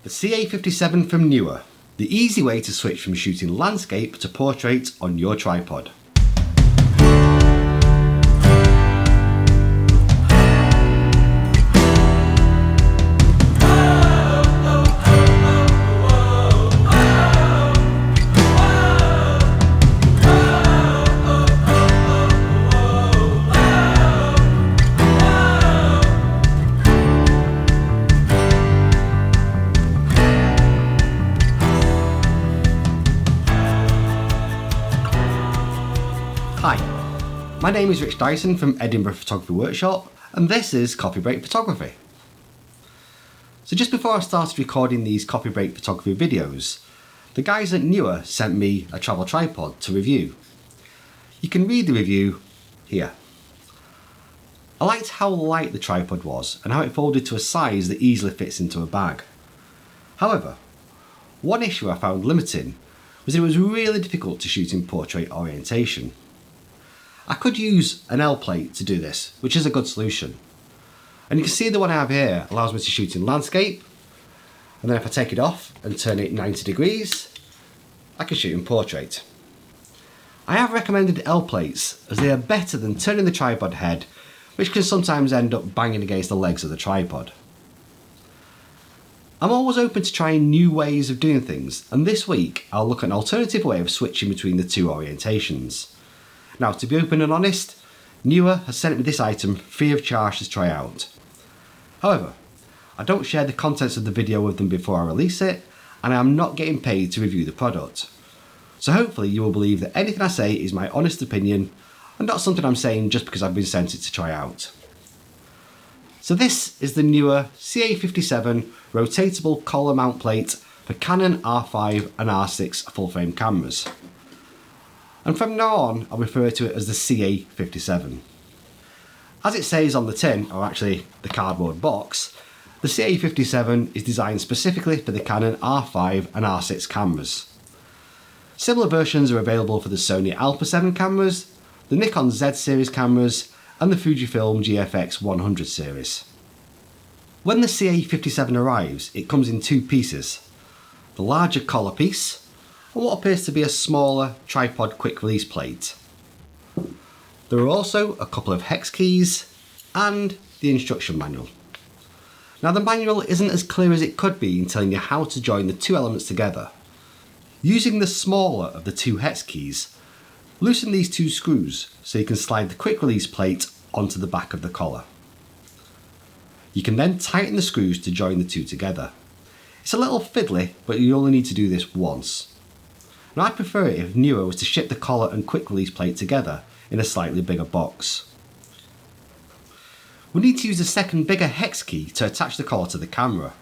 The CA57 from Neewer, the easy way to switch from shooting landscape to portrait on your tripod. Hi, my name is Rich Dyson from Edinburgh Photography Workshop, and this is Coffee Break Photography. So just before I started recording these Coffee Break Photography videos, the guys at Neewer sent me a travel tripod to review. You can read the review here. I liked how light the tripod was and how it folded to a size that easily fits into a bag. However, one issue I found limiting was that it was really difficult to shoot in portrait orientation. I could use an L plate to do this, which is a good solution. And you can see the one I have here allows me to shoot in landscape, and then if I take it off and turn it 90 degrees, I can shoot in portrait. I have recommended L plates as they are better than turning the tripod head, which can sometimes end up banging against the legs of the tripod. I'm always open to trying new ways of doing things, and this week I'll look at an alternative way of switching between the two orientations. Now, to be open and honest, Neewer has sent me this item free of charge to try out. However, I don't share the contents of the video with them before I release it, and I am not getting paid to review the product. So hopefully you will believe that anything I say is my honest opinion and not something I'm saying just because I've been sent it to try out. So this is the Neewer CA57 rotatable collar mount plate for Canon R5 and R6 full frame cameras. And from now on, I'll refer to it as the CA57. As it says on the tin, or actually the cardboard box, the CA57 is designed specifically for the Canon R5 and R6 cameras. Similar versions are available for the Sony Alpha 7 cameras, the Nikon Z series cameras, and the Fujifilm GFX 100 series. When the CA57 arrives, it comes in two pieces: the larger collar piece, and what appears to be a smaller tripod quick release plate. There are also a couple of hex keys and the instruction manual. Now, the manual isn't as clear as it could be in telling you how to join the two elements together. Using the smaller of the two hex keys, loosen these two screws so you can slide the quick release plate onto the back of the collar. You can then tighten the screws to join the two together. It's a little fiddly, but you only need to do this once. Now, I prefer it if Neewer was to ship the collar and quick release plate together in a slightly bigger box. We need to use a second bigger hex key to attach the collar to the camera.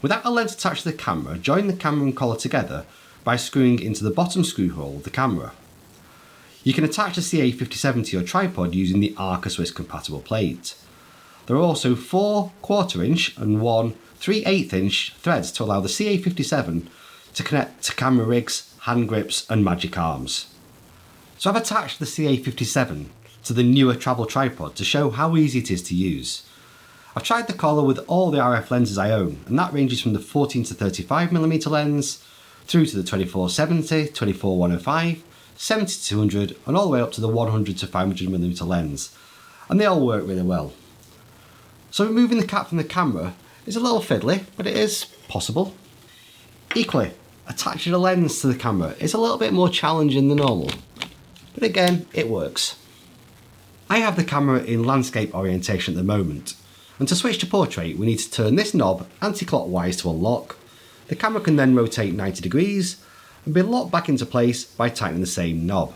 Without a lens attached to the camera, join the camera and collar together by screwing into the bottom screw hole of the camera. You can attach the CA57 to your tripod using the Arca Swiss compatible plate. There are also 4 1/4 inch and 1 3/8 inch threads to allow the CA57 to connect to camera rigs, hand grips and magic arms. So I've attached the CA57 to the Neewer travel tripod to show how easy it is to use. I've tried the collar with all the RF lenses I own, and that ranges from the 14 to 35mm lens through to the 24-70, 24-105, 70-200 and all the way up to the 100 to 500mm lens, and they all work really well. So removing the cap from the camera is a little fiddly, but it is possible. Equally, attaching a lens to the camera is a little bit more challenging than normal, but again, it works. I have the camera in landscape orientation at the moment, and to switch to portrait we need to turn this knob anti-clockwise to unlock. The camera can then rotate 90 degrees and be locked back into place by tightening the same knob.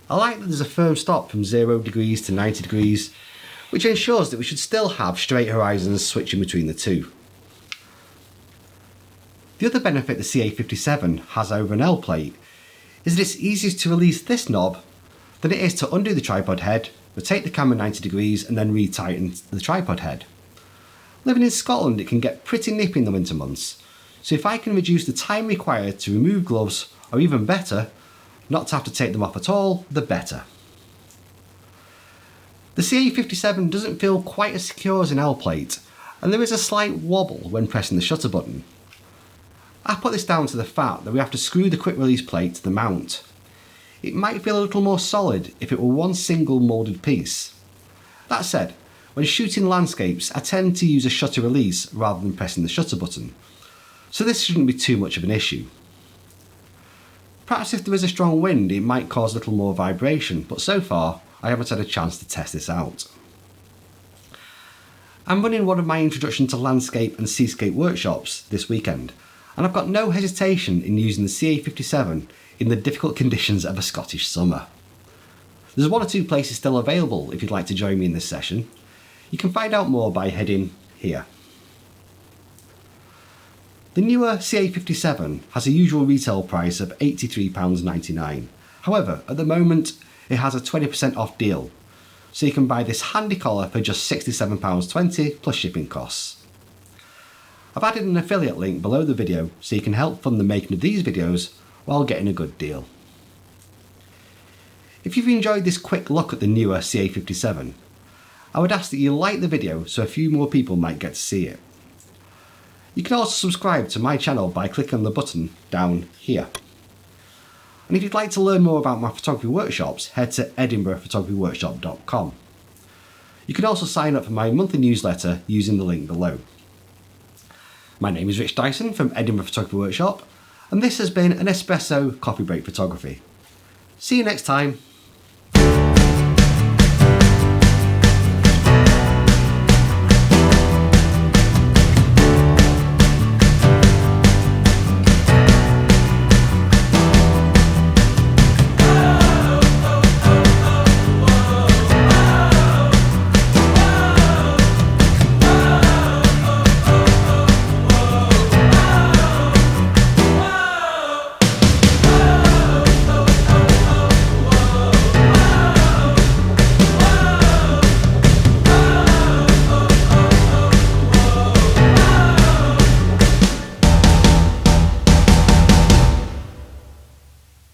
I like that there's a firm stop from 0 degrees to 90 degrees, which ensures that we should still have straight horizons switching between the two. The other benefit the CA57 has over an L plate is that it's easier to release this knob than it is to undo the tripod head, rotate the camera 90 degrees and then retighten the tripod head. Living in Scotland, it can get pretty nippy in the winter months, so if I can reduce the time required to remove gloves, or even better, not to have to take them off at all, the better. The CA57 doesn't feel quite as secure as an L plate, and there is a slight wobble when pressing the shutter button. I put this down to the fact that we have to screw the quick release plate to the mount. It might feel a little more solid if it were one single moulded piece. That said, when shooting landscapes I tend to use a shutter release rather than pressing the shutter button, so this shouldn't be too much of an issue. Perhaps if there is a strong wind it might cause a little more vibration, but so far I haven't had a chance to test this out. I'm running one of my introduction to landscape and seascape workshops this weekend, and I've got no hesitation in using the CA57 in the difficult conditions of a Scottish summer. There's one or two places still available if you'd like to join me in this session. You can find out more by heading here. The Neewer CA57 has a usual retail price of £83.99. However, at the moment it has a 20% off deal, so you can buy this handy collar for just £67.20 plus shipping costs. I've added an affiliate link below the video so you can help fund the making of these videos while getting a good deal. If you've enjoyed this quick look at the Neewer CA57, I would ask that you like the video so a few more people might get to see it. You can also subscribe to my channel by clicking on the button down here. And if you'd like to learn more about my photography workshops, head to edinburghphotographyworkshop.com. You can also sign up for my monthly newsletter using the link below. My name is Rich Dyson from Edinburgh Photography Workshop, and this has been an Espresso Coffee Break Photography. See you next time.